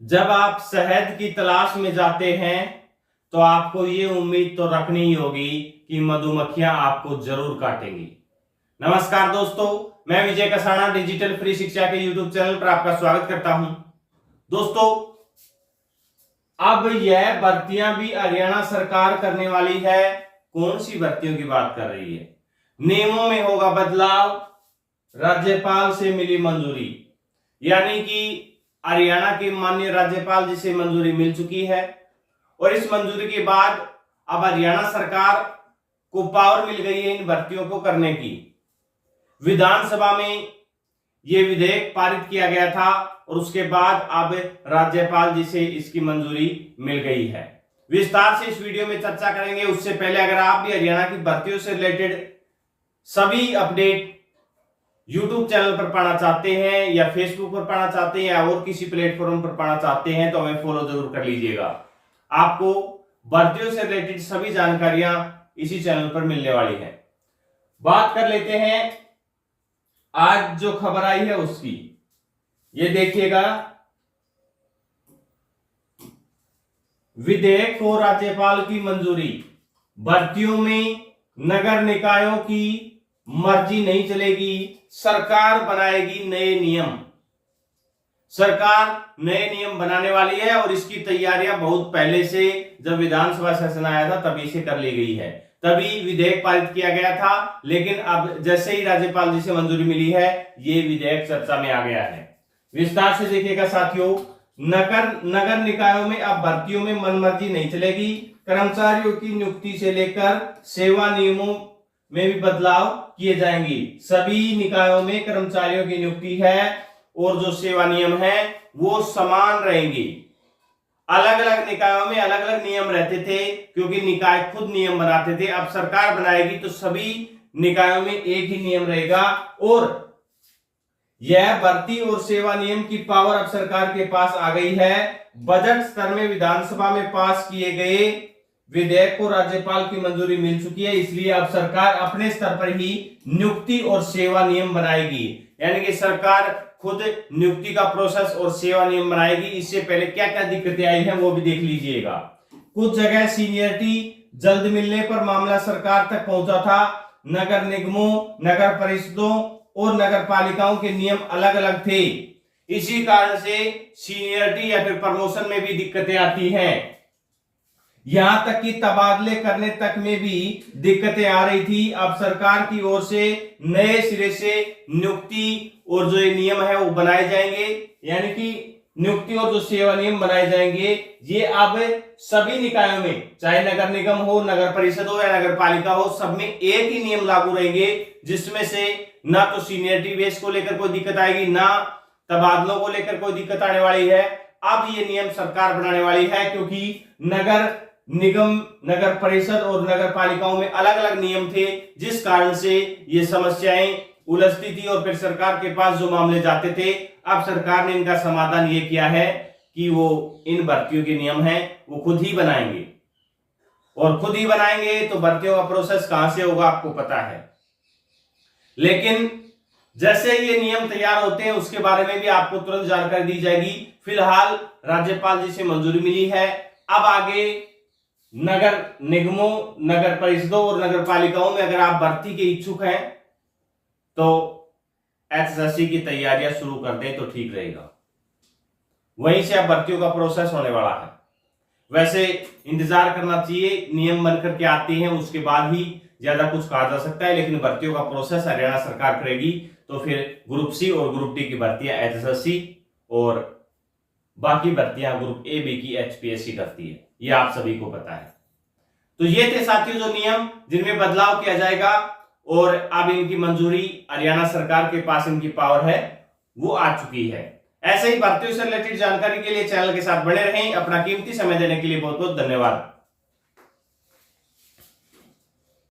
जब आप शहद की तलाश में जाते हैं तो आपको ये उम्मीद तो रखनी ही होगी कि मधुमक्खियां आपको जरूर काटेंगी। नमस्कार दोस्तों, मैं विजय कसाना डिजिटल फ्री शिक्षा के यूट्यूब चैनल पर आपका स्वागत करता हूं। दोस्तों, अब यह भर्तियां भी हरियाणा सरकार करने वाली है। कौन सी भर्तियों की बात कर रही है? नियमों में होगा बदलाव, राज्यपाल से मिली मंजूरी, यानी कि हरियाणा के माननीय राज्यपाल जी से मंजूरी मिल चुकी है और इस मंजूरी के बाद अब हरियाणा सरकार को पावर मिल गई है इन भर्तियों को करने की। विधानसभा में यह विधेयक पारित किया गया था और उसके बाद अब राज्यपाल जी से इसकी मंजूरी मिल गई है। विस्तार से इस वीडियो में चर्चा करेंगे। उससे पहले अगर आप भी हरियाणा की भर्तियों से रिलेटेड सभी अपडेट YouTube चैनल पर पाना चाहते हैं या Facebook पर पाना चाहते हैं या और किसी प्लेटफॉर्म पर पाना चाहते हैं तो हमें फॉलो जरूर कर लीजिएगा। आपको भर्तियों से रिलेटेड सभी जानकारियां इसी चैनल पर मिलने वाली है। बात कर लेते हैं आज जो खबर आई है उसकी। ये देखिएगा, विधेयक को राज्यपाल की मंजूरी, भर्तियों में नगर निकायों की मर्जी नहीं चलेगी, सरकार बनाएगी नए नियम। सरकार नए नियम बनाने वाली है और इसकी तैयारियां बहुत पहले से, जब विधानसभा सेशन आया था तभी से कर ली गई है, तभी विधेयक पारित किया गया था। लेकिन अब जैसे ही राज्यपाल जी से मंजूरी मिली है, ये विधेयक चर्चा में आ गया है। विस्तार से देखिएगा साथियों, नगर निकायों में अब भर्तियों में मनमर्जी नहीं चलेगी। कर्मचारियों की नियुक्ति से लेकर सेवा नियमों में भी बदलाव किए जाएंगे। सभी निकायों में कर्मचारियों की नियुक्ति है और जो सेवा नियम है वो समान रहेंगे। अलग अलग निकायों में अलग अलग नियम रहते थे क्योंकि निकाय खुद नियम बनाते थे। अब सरकार बनाएगी तो सभी निकायों में एक ही नियम रहेगा और यह भर्ती और सेवा नियम की पावर अब सरकार के पास आ गई है। बजट स्तर में विधानसभा में पास किए गए विधेयक को राज्यपाल की मंजूरी मिल चुकी है, इसलिए अब सरकार अपने स्तर पर ही नियुक्ति और सेवा नियम बनाएगी। यानी कि सरकार खुद नियुक्ति का प्रोसेस और सेवा नियम बनाएगी। इससे पहले क्या क्या दिक्कतें आई हैं वो भी देख लीजिएगा। कुछ जगह सीनियरिटी जल्द मिलने पर मामला सरकार तक पहुंचा था। नगर निगमों, नगर परिषदों और नगर पालिकाओं के नियम अलग अलग थे। इसी कारण से सीनियरिटी या फिर प्रमोशन में भी दिक्कतें आती हैं। यहां तक कि तबादले करने तक में भी दिक्कतें आ रही थी। अब सरकार की ओर से नए सिरे से नियुक्ति और जो ये नियम है वो बनाए जाएंगे, यानी कि नियुक्ति और जो सेवा नियम बनाए जाएंगे ये अब सभी निकायों में, चाहे नगर निगम हो, नगर परिषद हो या नगर पालिका हो, सब में एक ही नियम लागू रहेंगे, जिसमें से ना तो सीनियरिटी बेस को लेकर कोई दिक्कत आएगी, ना तबादलों को लेकर कोई दिक्कत आने वाली है। अब ये नियम सरकार बनाने वाली है क्योंकि नगर निगम, नगर परिषद और नगर पालिकाओं में अलग अलग नियम थे, जिस कारण से ये समस्याएं उलझती थी और फिर सरकार के पास जो मामले जाते थे, अब सरकार ने इनका समाधान ये किया है कि वो इन भर्तियों के नियम हैं वो खुद ही बनाएंगे। और खुद ही बनाएंगे तो भर्तियों का प्रोसेस कहां से होगा आपको पता है। लेकिन जैसे ये नियम तैयार होते हैं उसके बारे में भी आपको तुरंत जानकारी दी जाएगी। फिलहाल राज्यपाल जी से मंजूरी मिली है। अब आगे नगर निगमों, नगर परिषदों और नगर पालिकाओं में अगर आप भर्ती के इच्छुक हैं तो एसएससी की तैयारियां शुरू कर दें तो ठीक रहेगा। वहीं से अब भर्तियों का प्रोसेस होने वाला है। वैसे इंतजार करना चाहिए, नियम बनकर के आते हैं उसके बाद ही ज्यादा कुछ कहा जा सकता है, लेकिन भर्तियों का प्रोसेस हरियाणा सरकार करेगी। तो फिर ग्रुप सी और ग्रुप डी की भर्तियां एसएससी और बाकी भर्तियां ग्रुप ए बी की एचपीएससी करती है, ये आप सभी को पता है। तो ये थे साथियों जो नियम जिनमें बदलाव किया जाएगा और अब इनकी मंजूरी हरियाणा सरकार के पास इनकी पावर है वो आ चुकी है। ऐसे ही भर्तियों से रिलेटेड जानकारी के लिए चैनल के साथ बने रहें। अपना कीमती समय देने के लिए बहुत बहुत धन्यवाद।